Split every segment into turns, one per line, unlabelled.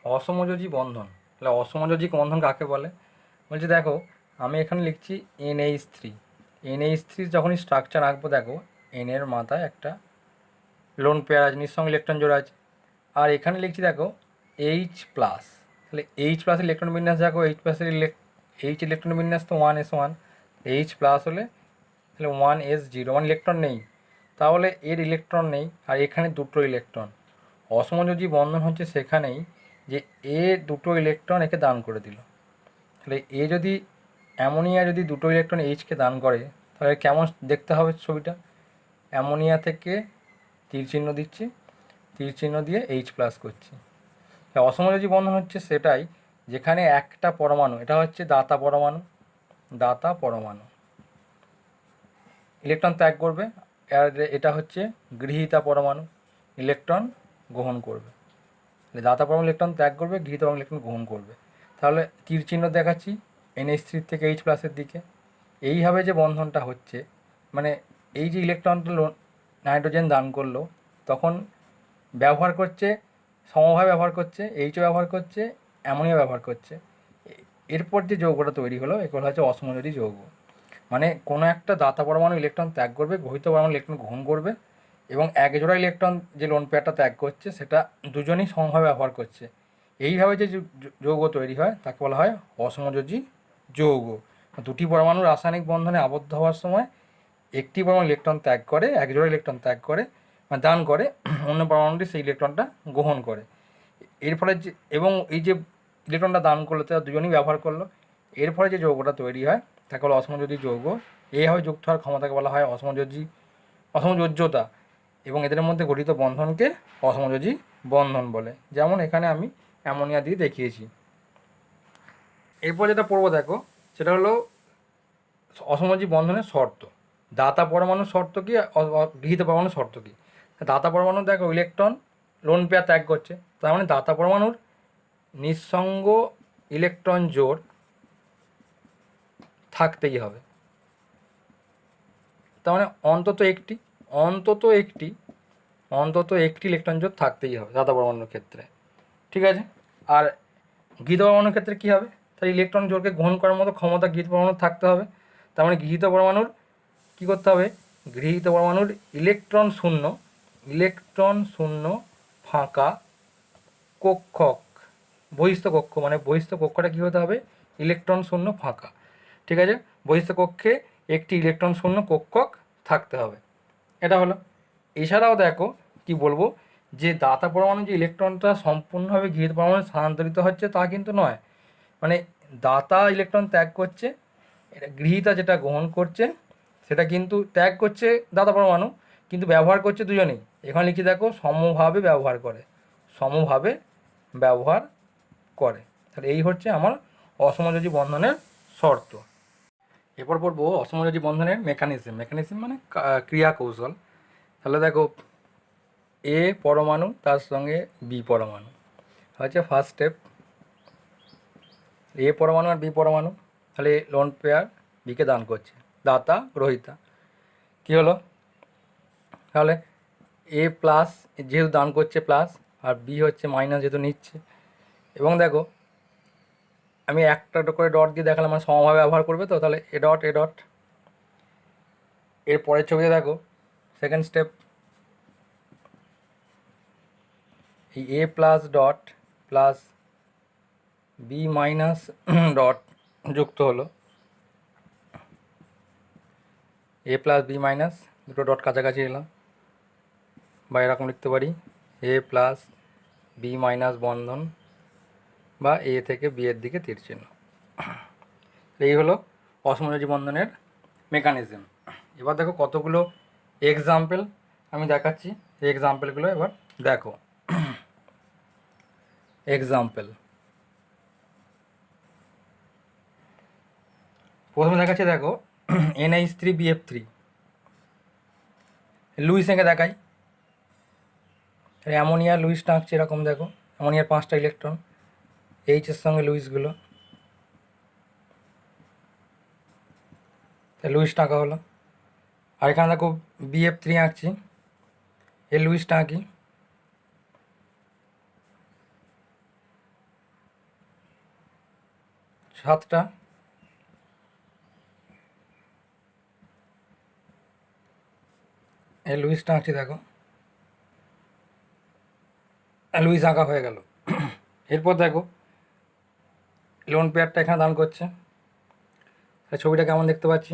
অসমযোজী বন্ধন। তাহলে অসমযোজিক বন্ধন কাকে বলে? বলছি দেখো, আমি এখানে লিখছি NH3। NH3 যখনই স্ট্রাকচার আঁকবো, দেখো এর মাথায় একটা লোন পেয়ার আছে, নিঃসঙ্গ ইলেকট্রন জোড়া আছে। আর এখানে লিখছি দেখো H+। তাহলে H+-এর ইলেকট্রন বিন্যাস দেখো, H+-এর H ইলেকট্রন বিন্যাস তো 1s1। H+ হলে তাহলে 1s0, মানে ইলেকট্রন নেই। তাহলে এর ইলেকট্রন নেই, আর এখানে দুটো ইলেকট্রন। অসমযোজী বন্ধন হচ্ছে সেখানেই যে এ দুটো ইলেকট্রন একে দান করে দিল। তাহলে এ যদি অ্যামোনিয়া যদি দুটো ইলেকট্রন এইচকে দান করে, তাহলে কেমন দেখতে হবে ছবিটা? অ্যামোনিয়া থেকে তীর চিহ্ন দিচ্ছি, তীর চিহ্ন দিয়ে H+ করছি। অসমযোজী বন্ধন হচ্ছে সেটাই যেখানে একটা পরমাণু, এটা হচ্ছে দাতা পরমাণু, দাতা পরমাণু ইলেকট্রন ত্যাগ করবে, আর এটা হচ্ছে গৃহীতা পরমাণু, ইলেকট্রন গ্রহণ করবে। দাতা পরমাণু ইলেকট্রন ত্যাগ করবে, গৃহীতা পরমাণু ইলেকট্রন গ্রহণ করবে। তাহলে তীর চিহ্ন দেখাচ্ছি NH3 থেকে H+-এর দিকে। এইভাবে যে বন্ধনটা হচ্ছে, মানে এই যে ইলেকট্রনটা নাইট্রোজেন দান করলো, তখন ব্যবহার করছে, সমভাবে ব্যবহার করছে, এইচও ব্যবহার করছে, অ্যামোনিয়া ব্যবহার করছে। এরপর যে যৌগটা তৈরি হলো এগুলো হচ্ছে অসমযোজী যৌগ। মানে কোনো একটা দাতা পরমাণু ইলেকট্রন ত্যাগ করবে, গ্রহীত পরমাণু ইলেকট্রন গ্রহণ করবে, এবং এক জোড়া ইলেকট্রন যে লোন পেয়ারটা ত্যাগ করছে সেটা দুজনেই সমভাবে ব্যবহার করছে। এইভাবে যে যৌগ তৈরি হয় তাকে বলা হয় অসমযোজী যৌগ। দুটি পরমাণু রাসায়নিক বন্ধনে আবদ্ধ হওয়ার সময় একটি পরমাণু ইলেকট্রন ত্যাগ করে, এক জোড়া ইলেকট্রন ত্যাগ করে, মানে দান করে, অন্য পরমাণুটি সেই ইলেকট্রনটা গ্রহণ করে। এর ফলে যে, এবং এই যে ইলেকট্রনটা দান করলো তারা দুজনেই ব্যবহার করলো, এর ফলে যে যৌগটা তৈরি হয় তাকে বলা অসমযোজী যৌগ। এইভাবে যুক্ত হওয়ার ক্ষমতাকে বলা হয় অসমযোজ্যতা, এবং এদের মধ্যে গঠিত বন্ধনকে অসমযোজী বন্ধন বলে। যেমন এখানে আমি অ্যামোনিয়া দিয়ে দেখিয়েছি। এরপর যেটা পড়বো দেখো, সেটা হলো অসমযোজী বন্ধনের শর্ত। দাতা পরমাণুর শর্ত কি, গৃহীত পরমাণুর শর্ত কি? দাতা পরমাণু দেখো ইলেকট্রন লোন পেয়ার ত্যাগ করছে, তার মানে দাতা পরমাণুর নিঃসঙ্গ ইলেকট্রন জোড় থাকতেই হবে। তার মানে অন্তত একটি ইলেকট্রন জোড় থাকতেই হবে দাতা পরমাণুর ক্ষেত্রে, ঠিক আছে? আর গৃহীত পরমাণুর ক্ষেত্রে কী হবে? তাই ইলেকট্রন জোড়কে গ্রহণ করার মতো ক্ষমতা গৃহীত পরমাণুর থাকতে হবে। তার মানে গৃহীত পরমাণুর কী করতে হবে? গৃহীত পরমাণুর ইলেকট্রন শূন্য ফাঁকা কক্ষক, বহিস্থ কক্ষ, মানে বহিস্থ কক্ষটা কী হতে হবে? ইলেকট্রন শূন্য ফাঁকা, ঠিক আছে? বহিস্থ কক্ষে একটি ইলেকট্রন শূন্য কক্ষক থাকতে হবে। এটা হলো। এছাড়াও দেখো কি বলবো, যে দাতা পরমাণু যে ইলেকট্রনটা সম্পূর্ণভাবে গৃহীত পরমাণু স্থানান্তরিত হচ্ছে তা কিন্তু নয়। মানে দাতা ইলেকট্রন ত্যাগ করছে, এটা গৃহীতা যেটা গ্রহণ করছে সেটা কিন্তু ত্যাগ করছে দাতা পরমাণু, কিন্তু ব্যবহার করছে দুজনেই। এখানে লিখে দেখো সমভাবে ব্যবহার করে, সমভাবে ব্যবহার করে। তাহলে এই হচ্ছে আমার অসমযোজী বন্ধনের শর্ত। এরপর পড়বো অসমযোজী বন্ধনের মেকানিজম মানে ক্রিয়া কৌশল। তাহলে দেখো এ পরমাণু তার সঙ্গে বি পরমাণু হচ্ছে ফার্স্ট স্টেপ। এ পরমাণু আর বি পরমাণু, তাহলে লোন পেয়ার বিকে দান করছে, দাতা গ্রহীতা। কী হলো? তাহলে A+ যেহেতু দান করছে প্লাস, আর বি হচ্ছে মাইনাস যেহেতু নিচ্ছে। এবং দেখো আমি একটা করে ডট দিয়ে দেখালাম, মানে সমভাবে ব্যবহার করবে তো, তাহলে এ ডট এ ডট। এর পরের ছবিতে দেখো সেকেন্ড স্টেপ, এই A+ dot plus B- dot যুক্ত হলো, A+B- দুটো ডট কাছাকাছি এলাম, বা এরকম লিখতে পারি A+B- বন্ধন, বা এ থেকে বি এর দিকে তীর চিহ্ন। এই হলো অসমযোজী বন্ধনের মেকানিজম। এবার দেখো কতগুলো এক্সাম্পল আমি দেখাচ্ছি, এই এক্সাম্পলগুলো এবার দেখো। এক্সাম্পল প্রথমে দেখাচ্ছি দেখো NH3BF3, লুইস এঁকে দেখাই। অ্যামোনিয়া লুইস টাঁকছে এরকম, দেখো অ্যামোনিয়ার 5টা ইলেকট্রন, এইচের সঙ্গে লুইসগুলো, লুইস টাঁকা হলো। আর এখানে দেখো BF3 আঁকছি, এই লুইস টাঁকি। 7টা, এই লুইসটা আঁকছি দেখো, লুইস আঁকা হয়ে গেল। এরপর দেখো লোন পেয়ারটা এখানে দান করছে, ছবিটা কেমন দেখতে পাচ্ছি,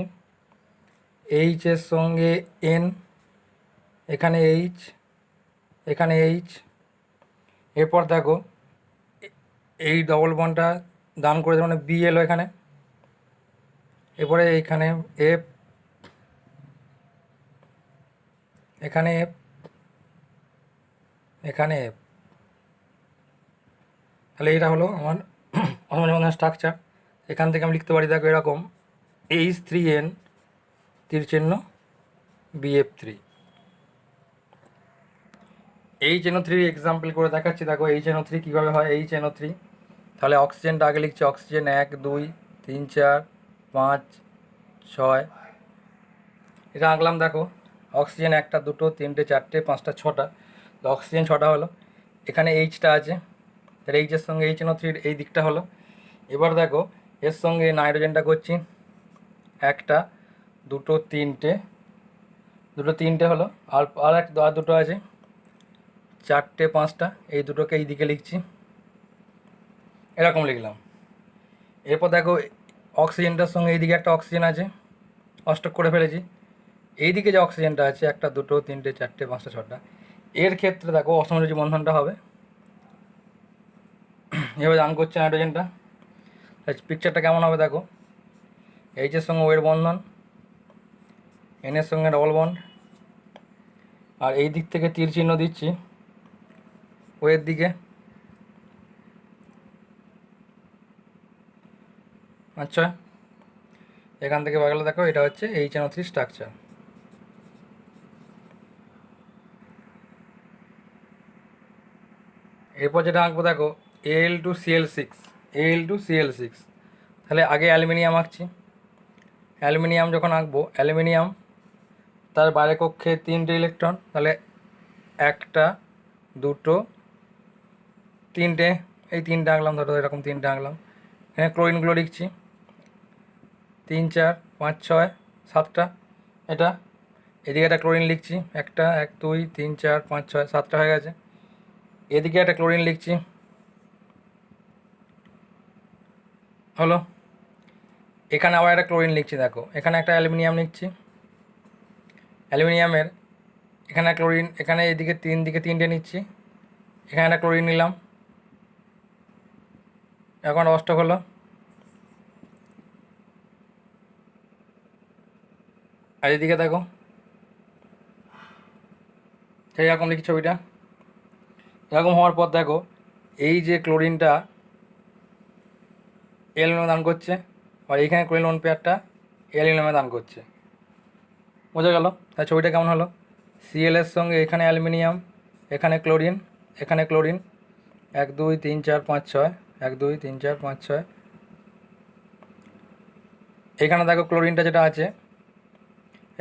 এইচ এর সঙ্গে এন, এখানে এইচ, এখানে এইচ। এরপর দেখো এই ডবল বন্ডটা দান করে মানে বি এলো এখানে, এরপরে এইখানে এফ, এখানে এফ, এখানে এফ। তাহলে এটা হলো আমার অসমানি বন্ধনের স্ট্রাকচার। এখান থেকে আমি লিখতে পারি দেখো এরকম, H3N তীর চিহ্ন BF3। HNO3 এক্সাম্পল করে দেখাচ্ছি দেখো HNO3 কীভাবে হয়। HNO3 তাহলে অক্সিজেনটা আগে লিখছি, অক্সিজেন 1 2 3 4 5 6, এটা আঁকলাম দেখো, অক্সিজেন 1টা 2টো 3টে 4টে 5টা 6টা, তো অক্সিজেন 6টা হলো। এখানে এইচটা আছে, তাহলে এইচের সঙ্গে HNO3 এই দিকটা হলো। এবার দেখো এর সঙ্গে নাইট্রোজেনটা করছি, 1টা 2টো 3টে, 2টো 3টে হলো, আর দুটো আছে 4টে 5টা, এই দুটোকে এই দিকে লিখছি, এরকম লিখলাম। এরপর দেখো অক্সিজেনটার সঙ্গে এইদিকে একটা অক্সিজেন আছে, অষ্টক করে ফেলেছি। এইদিকে যে অক্সিজেনটা আছে 1টা 2টো 3টে 4টে 5টা 6টা, এর ক্ষেত্রে দেখো অসমযোজী বন্ধনটা হবে, এভাবে দান করছে নাইট্রোজেনটা। পিকচারটা কেমন হবে দেখো, এইচের সঙ্গে ওয়ের বন্ধন, এনের সঙ্গে ডবল বন্ড, আর এই দিক থেকে তীর চিহ্ন দিচ্ছি ওয়ের দিকে। আচ্ছা, এখান থেকে বাগলে দেখো এটা হচ্ছে HNO3 স্ট্রাকচার। এরপর যেটা আঁকবো দেখো Al2Cl6, Al2Cl6। তাহলে আগে অ্যালুমিনিয়াম আঁকছি, অ্যালুমিনিয়াম যখন আঁকবো, অ্যালুমিনিয়াম তার বাইরে কক্ষে 3টে ইলেকট্রন, তাহলে 1টা 2টো 3টে, এই 3টে আঁকলাম, ধরো এরকম 3টে আঁকলাম। এখানে ক্লোরিনগুলো লিখছি 3 4 5 6 7টা, এটা এদিকে একটা ক্লোরিন লিখছি, 1টা 1 2 3 4 5 6 7টা হয়ে গেছে। এদিকে একটা ক্লোরিন লিখছি, হলো। এখানে আবার একটা ক্লোরিন লিখছি দেখো, এখানে একটা অ্যালুমিনিয়াম লিখছি, অ্যালুমিনিয়ামের এখানে ক্লোরিন, এখানে এদিকে 3টে নিচ্ছি, এখানে একটা ক্লোরিন নিলাম, এখন অষ্টক হলো। আর এদিকে দেখো সেই রকম লিখি ছবিটা। এরকম হওয়ার পর দেখো এই যে ক্লোরিনটা এল নামে দান করছে, আর এইখানে ক্লোরিন লোন পেয়ারটা এল নামে দান করছে, বোঝা গেল? তাই ছবিটা কেমন হলো, Cl এর সঙ্গে এখানে অ্যালুমিনিয়াম, এখানে ক্লোরিন, এখানে ক্লোরিন, 1 2 3 4 5 6, 1 2 3 4 5 6। এখানে দেখো ক্লোরিনটা যেটা আছে,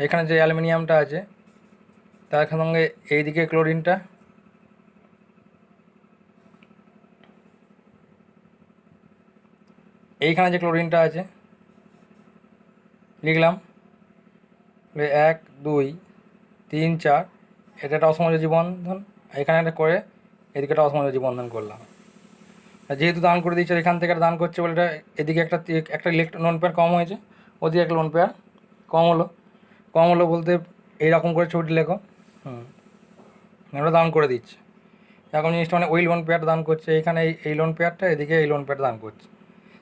এখানে যে অ্যালুমিনিয়ামটা আছে তার সঙ্গে এইদিকে ক্লোরিনটা, এইখানে যে ক্লোরিনটা আছে লিখলাম 1 2 3 4, এটা একটা অসমযোজী বন্ধন, এখানে একটা করে এদিকে একটা অসমযোজী বন্ধন করলাম। যেহেতু দান করে দিচ্ছে এখান থেকে দান করছে বলে এটা এদিকে একটা ইলেকট্রন লোন পেয়ার কম হয়েছে, ওদিকে একটা লোন পেয়ার কম হলো বলতে এইরকম করে ছবিটি লেখো, ওটা দান করে দিচ্ছে। এখন জিনিসটা মানে ওই লোন পেয়ারটা দান করছে, এইখানে এই লোন পেয়ারটা, এদিকে এই লোন পেয়ারটা দান করছে।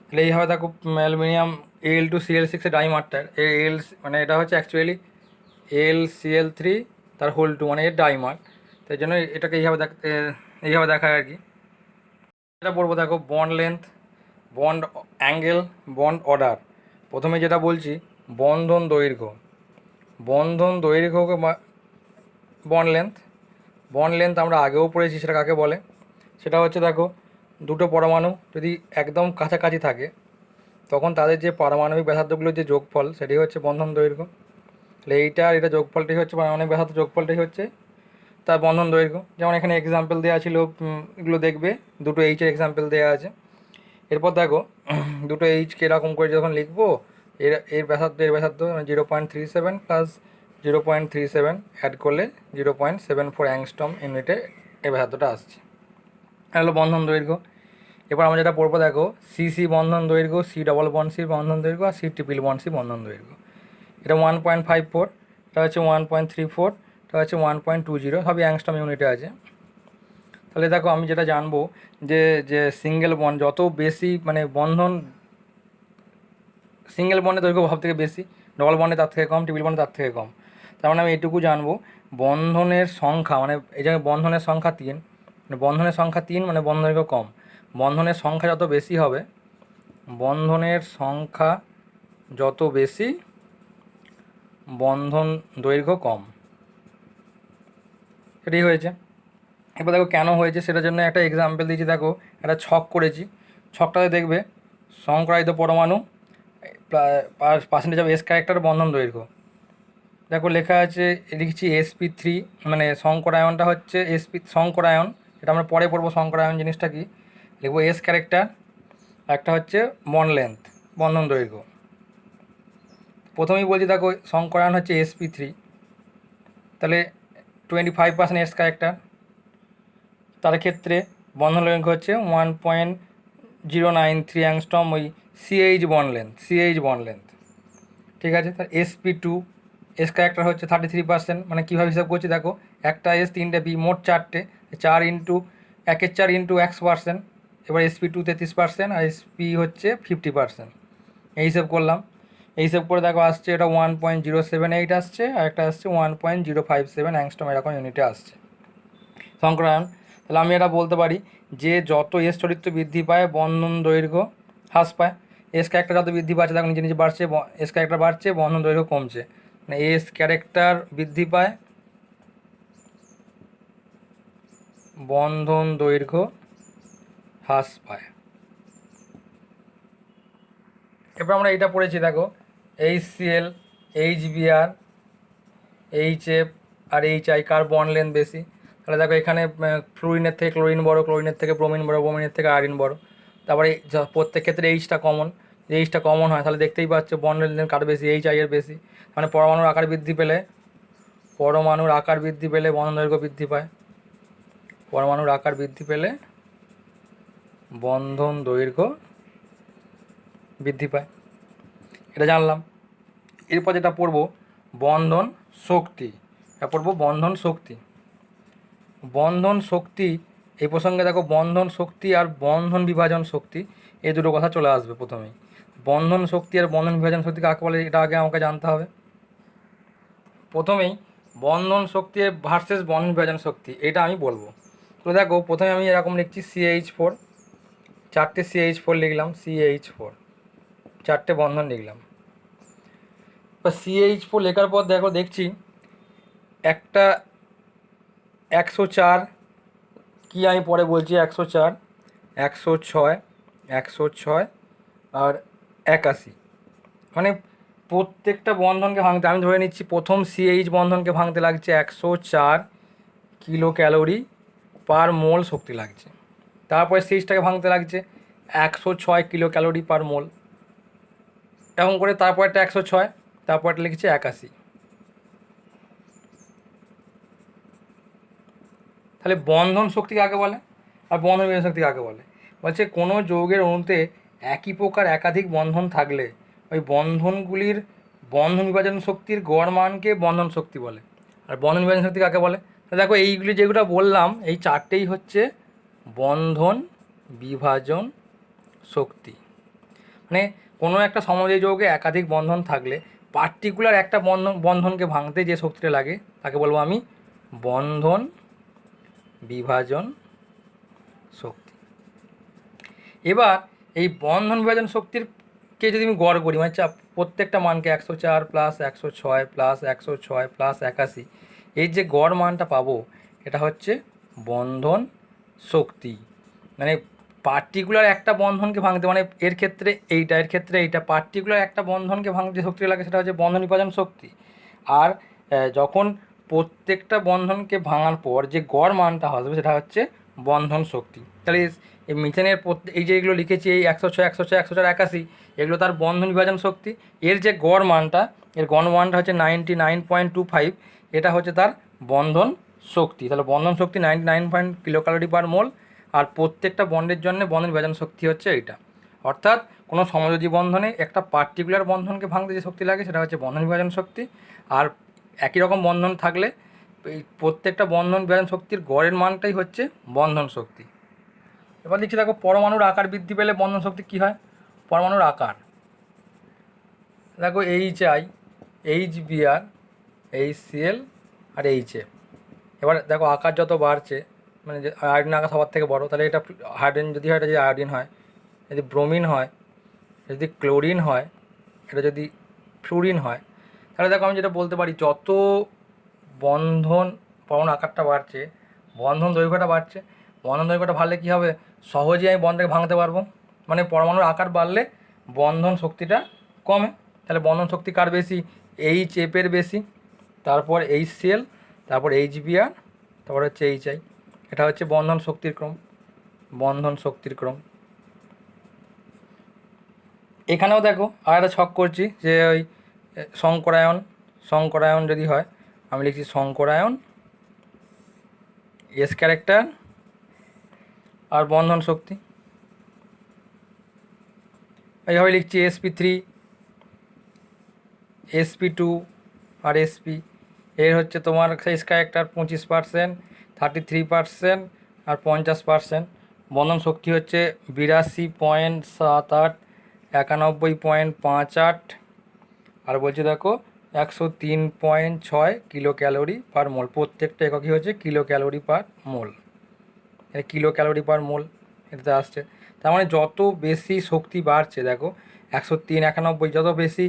তাহলে এইভাবে দেখো অ্যালুমিনিয়াম Al2Cl6 ডাইমারটা, এল মানে এটা হচ্ছে অ্যাকচুয়ালি AlCl3 তার হোল 2, মানে এর ডাইমার, তাই জন্য এটাকে এইভাবে দেখায় আর কি। এটা পড়বো দেখো bond length, bond angle, bond order. প্রথমে যেটা বলছি বন্ধন দৈর্ঘ্য, বন্ড লেন্থ আমরা আগেও পড়েছি, সেটা কাকে বলে, সেটা হচ্ছে দেখো দুটো পরমাণু যদি একদম কাছাকাছি থাকে তখন তাদের যে পারমাণবিক ব্যাসার্ধগুলোর যে যোগফল সেটি হচ্ছে বন্ধন দৈর্ঘ্য। তাহলে এইটা আর এটা যোগফলটাই হচ্ছে পারমাণবিক ব্যাসার্ধ, যোগফলটাই হচ্ছে তার বন্ধন দৈর্ঘ্য। যেমন এখানে এক্সাম্পল দেওয়া ছিল, এগুলো দেখবে দুটো এইচের এক্সাম্পল দেওয়া আছে। এরপর দেখো দুটো এইচকে এরকম করে যখন লিখবো, এর ব্যাসার্ধ 0.37 প্লাস 0.37 অ্যাড করলে 0.74 অ্যাংস্ট্রম ইউনিটে এই ব্যাসার্ধটা আসছে। হলো বন্ধন দৈর্ঘ্য। এবার আমরা যেটা পড়বো দেখো, সিসি বন্ধন দৈর্ঘ্য, সি ডবল বন্ড সি বন্ধন দৈর্ঘ্য আর সি ট্রিপল বন্ড সি বন্ধন দৈর্ঘ্য। এটা 1.54, এটা হচ্ছে 1.34, এটা হচ্ছে 1.20, সবই অ্যাংস্ট্রম ইউনিটে আছে। তাহলে দেখো আমি যেটা জানবো যে যে সিঙ্গেল বন্ড যত বেশি মানে বন্ধন, সিঙ্গেল বন্ডের দৈর্ঘ্য সব থেকে বেশি, ডবল বন্ডে তার থেকে কম, ট্রিপল বন্ডে তার থেকে কম। তার মানে আমি এটুকু জানবো বন্ধনের সংখ্যা, মানে এই জায়গায় বন্ধনের সংখ্যা 3, মানে বন্ধনের সংখ্যা 3 মানে বন্ধন দৈর্ঘ্য কম। বন্ধনের সংখ্যা যত বেশি হবে, বন্ধনের সংখ্যা যত বেশি বন্ধন দৈর্ঘ্য কম, সেটাই হয়েছে। এবার দেখো কেন হয়েছে সেটার জন্য একটা এক্সাম্পল দিয়েছি। দেখো একটা ছক করেছি, ছকটাতে দেখবে সংক্রায়িত পরমাণু পার্সেন্টেজ অফ এস ক্যারেক্টার বন্ধন দৈর্ঘ্য। দেখো লেখা আছে, লিখছি sp3, মানে সংকরায়নটা হচ্ছে সংকরায়ন, এটা আমরা পরে পড়বো সংকরায়ন জিনিসটা কি। লিখবো এস ক্যারেক্টার, একটা হচ্ছে বন্ড লেন্থ বন্ধন দৈর্ঘ্য। প্রথমেই বলছি দেখো সংকরায়ন হচ্ছে sp3, তাহলে 25% এস ক্যারেক্টার, তার ক্ষেত্রে বন্ধন দৈর্ঘ্য হচ্ছে 1.093 অ্যাংস্ট্রম, ওই সিএইচ বন্ড লেন্থ। ঠিক আছে, তার sp2 এস ক্যারেক্টার হচ্ছে 33%, মানে কীভাবে হিসাব করছি দেখো, একটা এস, তিনটে বি, মোট 4টে, 4 ইন্টু 1/4 ইন্টু X%। এবার sp2 33% আর sp হচ্ছে 50%, এই হিসাব করলাম। এই হিসাব করে দেখো আসছে এটা 1.078 আসছে, আর একটা আসছে 1.057 অ্যাংস্ট্রম এরকম ইউনিটে আসছে সংক্রায়ন। তাহলে আমি এটা বলতে পারি যে যত এস চরিত্র বৃদ্ধি পায় বন্ধন দৈর্ঘ্য হ্রাস পায়। এস ক্যারেক্টার যত বৃদ্ধি পাচ্ছে দেখো নিচে নিচে বাড়ছে, এস ক্যারেক্টার বাড়ছে, বন্ধন দৈর্ঘ্য কমছে, মানে এস ক্যারেক্টার বৃদ্ধি পায়, বন্ধন দৈর্ঘ্য হ্রাস পায়। এবার আমরা এটা পড়েছি দেখো, HCl, HBr, HF আর HI কার বন্ড লেন্থ বেশি। তাহলে দেখো এখানে ফ্লুরিনের থেকে ক্লোরিন বড়, ক্লোরিনের থেকে ব্রোমিন বড়, ব্রোমিনের থেকে আয়রন বড়। তারপরে প্রত্যেক ক্ষেত্রে এইচটা কমন হয়, তাহলে দেখতেই পাচ্ছ বন্ড লেন্থ কার বেশি, HI এর বেশি। মানে পরমাণুর আকার বৃদ্ধি পেলে বন্ধন দৈর্ঘ্য বৃদ্ধি পায়, পরমাণুর আকার বৃদ্ধি পেলে বন্ধন দৈর্ঘ্য বৃদ্ধি পায়, এটা জানলাম। এরপর যেটা পড়বো বন্ধন শক্তি, এটা পড়বো বন্ধন শক্তি। এই প্রসঙ্গে দেখো বন্ধন শক্তি আর বন্ধন বিভাজন শক্তি, এই দুটো কথা চলে আসবে প্রথমেই। বন্ধন শক্তি আর বন্ধন বিভাজন শক্তি কাকে বলে এটা আগে আমাকে জানতে হবে। প্রথমেই বন্ধন শক্তি ভার্সেস বন্ধন বিভাজন শক্তি এটা আমি বলবো। তো দেখো প্রথমে আমি এরকম লিখছি CH4, 4টে CH4 লিখলাম, CH4 4টে বন্ধন লিখলাম। বা CH4 লেখার পর দেখছি একটা 104, কি আমি পরে বলছি, 104, 106, 106 আর 81, মানে প্রত্যেকটা বন্ধনকে ভাঙতে আমি ধরে নিচ্ছি প্রথম CH বন্ধনকে ভাঙতে লাগছে 104 কিলো ক্যালোরি পার মোল শক্তি লাগছে। তারপরে CHটাকে ভাঙতে লাগছে 106 কিলো ক্যালোরি পার মোল, এরকম করে তারপরটা 106, তারপরটা লিখছে 81। তাহলে বন্ধন শক্তি কাকে বলে আর বন্ধন বিভাজন শক্তি কাকে বলে? বলছে কোনো যৌগের অণুতে একই প্রকার একাধিক বন্ধন থাকলে ওই বন্ধনগুলির বন্ধন বিভাজন শক্তির গড় মানকে বন্ধন শক্তি বলে। আর বন্ধন বিভাজন শক্তি কাকে বলে? দেখো এইগুলি যেগুলো বললাম এই চারটেই হচ্ছে বন্ধন বিভাজন শক্তি। মানে কোনো একটা সমযোজী যৌগে একাধিক বন্ধন থাকলে পার্টিকুলার একটা বন্ধনকে ভাঙতে যে শক্তিটা লাগে তাকে বলবো আমি বন্ধন বিভাজন শক্তি। এবার এই বন্ধন বিভাজন শক্তিরকে যদি আমি গড় করি, মানে প্রত্যেকটা মানকে 104 প্লাস 106 প্লাস 106 প্লাস 81, এই যে গড় মানটা পাবো এটা হচ্ছে বন্ধন শক্তি। মানে পার্টিকুলার একটা বন্ধনকে ভাঙতে, মানে এর ক্ষেত্রে এইটা পার্টিকুলার একটা বন্ধনকে ভাঙতে শক্তি লাগে সেটা হচ্ছে বন্ধন বিভাজন শক্তি। আর যখন প্রত্যেকটা বন্ধনকে ভাঙার পর যে গড় মানটা আসবে সেটা হচ্ছে বন্ধন শক্তি। তাহলে এই মিথেনের এই যে এগুলো লিখেছি, এই 106, 106, 104, 81, এগুলো তার বন্ধন বিভাজন শক্তি। এর যে গড় মানটা, এর গড় মানটা হচ্ছে 99.25, এটা হচ্ছে তার বন্ধন শক্তি। তাহলে বন্ধন শক্তি 99 কিলোক্যালোরি পার মোল, আর প্রত্যেকটা বন্ডের জন্য বন্ধন বিভাজন শক্তি হচ্ছে এইটা। অর্থাৎ কোনো সমযোজী বন্ধনে একটা পার্টিকুলার বন্ধনকে ভাঙতে যে শক্তি লাগে সেটা হচ্ছে বন্ধন বিভাজন শক্তি, আর একই রকম বন্ধন থাকলে এই প্রত্যেকটা বন্ধন বিভাজন শক্তির গড়ের মানটাই হচ্ছে বন্ধন শক্তি। এবার লিখছি দেখো, পরমাণুর আকার বৃদ্ধি পেলে বন্ধন শক্তি কী হয়। পরমাণুর আকার দেখো, HI, HBr, HCl আর HF। এবার দেখো আকার যত বাড়ছে, মানে যে আয়োডিন আকার সবার থেকে বড়, তাহলে এটা হাইড্রোজেন যদি হয়, এটা যদি আয়োডিন হয়, যদি ব্রোমিন হয়, যদি ক্লোরিন হয়, এটা যদি ফ্লুরিন হয়, তাহলে দেখো আমি যেটা বলতে পারি, যত বন্ধন পরমাণু আকারটা বাড়ছে, বন্ধন দৈর্ঘ্যটা বাড়ছে। বন্ধন দৈর্ঘ্যটা বাড়লে কী হবে, সহজেই আমি বন্ধনকে ভাঙতে পারবো। মানে পরমাণুর আকার বাড়লে বন্ধন শক্তিটা কমে। তাহলে বন্ধন শক্তি কার বেশি, HF এর বেশি, তারপর HCl, তারপর HBr, তারপর হচ্ছে HI। এটা হচ্ছে বন্ধন শক্তির ক্রম, বন্ধন শক্তির ক্রম। এখানেও দেখো আর একটা ছক করছি, যে ওই সংকরায়ন, সংকরায়ন যদি হয়, আমি লিখছি সংকরায়ন, এস ক্যারেক্টার আর বন্ধন শক্তি। এইভাবে লিখছি sp3, sp2 আর sp। এর হচ্ছে তোমার এস ক্যারেক্টার 25%, 33% আর 50%। বন্ধন শক্তি হচ্ছে 82.78, 91.58, আর বলছে দেখো 103.6 কিলো ক্যালোরি পার মোল। প্রত্যেকটা এককই হচ্ছে কিলো ক্যালোরি পার মোল, কিলো ক্যালোরি পার মোল এটাতে আসছে। তার মানে যত বেশি শক্তি বাড়ছে, দেখো 103, 91, যত বেশি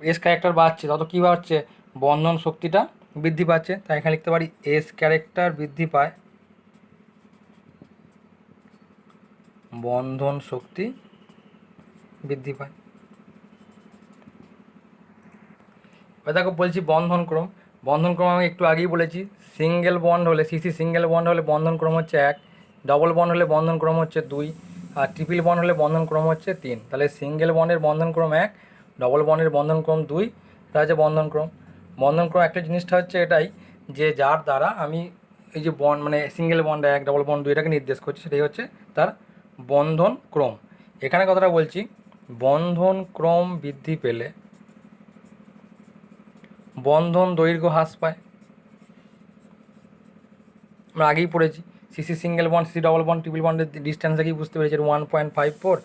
এস ক্যারেক্টার বাড়ছে, তত কী বাড়ছে, বন্ধন শক্তিটা বৃদ্ধি পাচ্ছে। তাই এখানে লিখতে পারি এস ক্যারেক্টার বৃদ্ধি পায়, বন্ধন শক্তি বৃদ্ধি পায়। এবার দেখো বলছি বন্ধন ক্রম। বন্ধন ক্রম আমি একটু আগেই বলেছি, সিঙ্গেল বন্ড হলে, সিসি সিঙ্গেল বন্ড হলে বন্ধন ক্রম হচ্ছে 1, ডবল বন্ড হলে বন্ধন ক্রম হচ্ছে 2, আর ট্রিপল বন্ড হলে বন্ধন ক্রম হচ্ছে 3। তাহলে সিঙ্গেল বন্ডের বন্ধন ক্রম 1, ডবল বন্ডের বন্ধন ক্রম 2, এটা হচ্ছে বন্ধন ক্রম। বন্ধন ক্রম একটা জিনিসটা হচ্ছে এটাই, যে যার দ্বারা আমি এই যে বন্ড, মানে সিঙ্গেল বন্ড 1, ডবল বন্ড 2, এটাকে নির্দেশ করছি, সেটাই হচ্ছে তার বন্ধন ক্রম। এখানে কথাটা বলছি, বন্ধন ক্রম বৃদ্ধি পেলে বন্ধন দৈর্ঘ্য হ্রাস পায়। আমরা আগেই পড়েছি, CC single bond, CC double bond, triple বন্ডের ডিস্টেন্স দেখেই বুঝতে পেরেছি 1.54,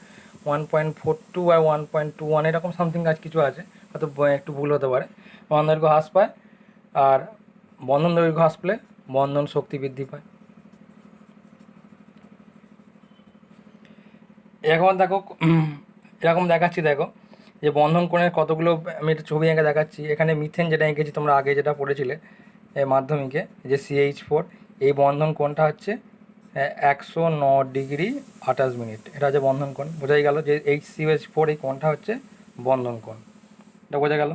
1.42 আর 1.21, এরকম সামথিং কাজ কিছু আছে, হয়তো একটু ভুল হতে পারে। বন্ধন দৈর্ঘ্য হ্রাস পায়, আর বন্ধন দৈর্ঘ্য হ্রাস পেলে বন্ধন শক্তি বৃদ্ধি পায়। এখন দেখো, এরকম দেখাচ্ছি, দেখো যে বন্ধন কোণের কতগুলো, আমি একটা ছবি এঁকে দেখাচ্ছি। এখানে মিথেন যেটা এঁকেছি, তোমরা আগে যেটা পড়েছিলে মাধ্যমিকে, যে CH4, এই বন্ধন কোণটা হচ্ছে 109°28'। এটা হচ্ছে বন্ধন কোণ। বোঝাই গেল যে HCH4 এই কোণটা হচ্ছে বন্ধন কোণ, এটা বোঝা গেল।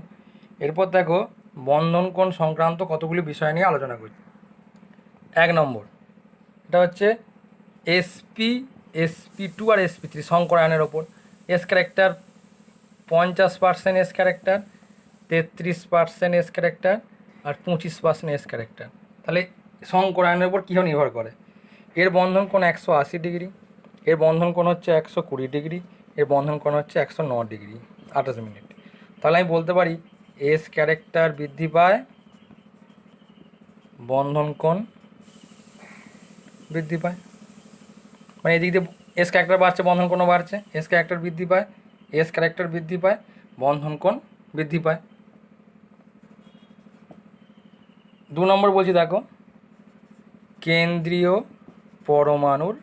এরপর দেখো বন্ধন কোণ সংক্রান্ত কতগুলি বিষয় নিয়ে আলোচনা করছি। 1 নম্বর, এটা হচ্ছে sp2 আর sp3 সংকরায়নের ওপর। S character 50% s character, 33% s character আর 25% এস ক্যারেক্টার। তাহলে সংকরায়নের উপর কীভাবে নির্ভর করে, এর বন্ধন কোণ 180°, এর বন্ধন কোণ হচ্ছে 120°, এর বন্ধন কোণ হচ্ছে 109°28'। তাহলে আমি বলতে পারি এস ক্যারেক্টার বৃদ্ধি পায়, বন্ধন কোণ বৃদ্ধি পায়। মানে এদিক দিয়ে এস ক্যারেক্টার বাড়ছে, বন্ধন কোণও বাড়ছে, এস ক্যারেক্টার বৃদ্ধি পায়, এস ক্যারেক্টার বৃদ্ধি পায়, বন্ধন কোণ বৃদ্ধি পায়। 2 নম্বর বলছি, দেখো কেন্দ্রীয় পরমাণুর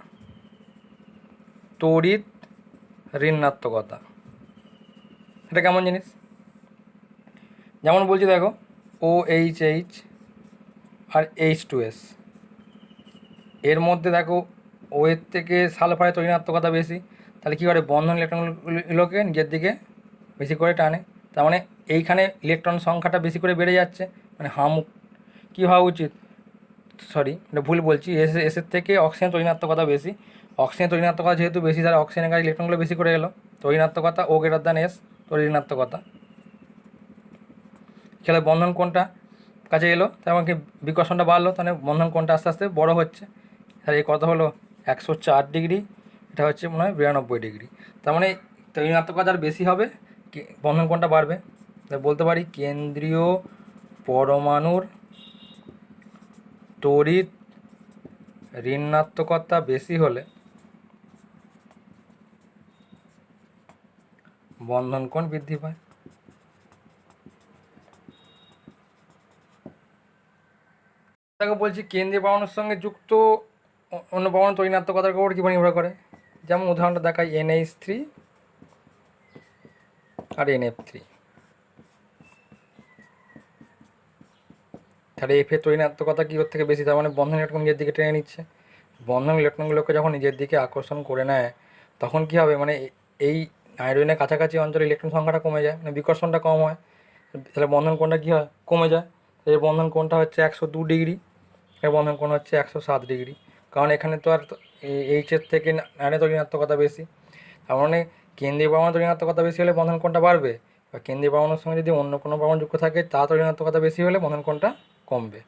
তড়িৎ ঋণাত্মকতা। এটা কেমন জিনিস, যেমন বলছি দেখো OHH আর H2S, এর মধ্যে দেখো ও এর থেকে সালফারের ঋণাত্মকতা বেশি। তাহলে কী করে, বন্ধন ইলেকট্রনগুলোকে নিজের দিকে বেশি করে টানে। তার মানে এইখানে ইলেকট্রন সংখ্যাটা বেশি করে বেড়ে যাচ্ছে, মানে কী হওয়া উচিত, সরি এটা ভুল বলছি, এসের থেকে অক্সিজেন তরিণাত্মকতা বেশি। অক্সিজেন তরিণাত্মকতা যেহেতু বেশি, তাহলে অক্সিজেনের কাছে ইলেকট্রনগুলো বেশি করে এলো, তরিণাত্মকতা ও গ্রেটার দ্যান এস, তরিণাত্মকতা। খেলে বন্ধন কোণটা কাছে এলো, তার মানে বিকর্ষণটা বাড়লো, তাহলে বন্ধন কোণটা আস্তে আস্তে বড় হচ্ছে। তাহলে এই কত হলো 104 ডিগ্রি, এটা হচ্ছে মনে হয় 92 ডিগ্রি। তার মানে ঋণাত্মকতার বেশি হবে, বন্ধন কোণটা বাড়বে। তাই বলতে পারি কেন্দ্রীয় পরমাণুর তড়িৎ ঋণাত্মকতা বেশি হলে বন্ধন কোণ বৃদ্ধি পায়। তাকে বলছি কেন্দ্রীয় পরমাণুর সঙ্গে যুক্ত অন্য পরমাণু ঋণাত্মকতার উপর কীভাবে নির্ভর করে। যেমন উদাহরণটা দেখাই NH3 আর NF3। তাহলে এফের ঋণাত্মকতা কী ওর থেকে বেশি, তার মানে বন্ধন ইলেকট্রন নিজের দিকে টেনে নিচ্ছে। বন্ধন ইলেকট্রনগুলোকে যখন নিজের দিকে আকর্ষণ করে নেয়, তখন কী হবে, মানে এই আয়োডিনের কাছাকাছি অঞ্চলে ইলেকট্রন সংখ্যাটা কমে যায়, মানে বিকর্ষণটা কম হয়। তাহলে বন্ধন কোণটা কী হয়, কমে যায়। এর বন্ধন কোণটা হচ্ছে 102 ডিগ্রি, এর বন্ধন কোণ হচ্ছে 107 ডিগ্রি। কারণ এখানে তো আর এইচের থেকে আয়নের ঋণাত্মকতা বেশি। তার মানে কেন্দ্রীয় পরমাণু ঋণাত্মকতা বেশি হলে বন্ধন কোণটা বাড়বে, আর কেন্দ্রীয় পরমাণুর সঙ্গে যদি অন্য কোনো পরমাণু যুক্ত থাকে তার ঋণাত্মকতা বেশি হলে বন্ধন কোণটা কমবে।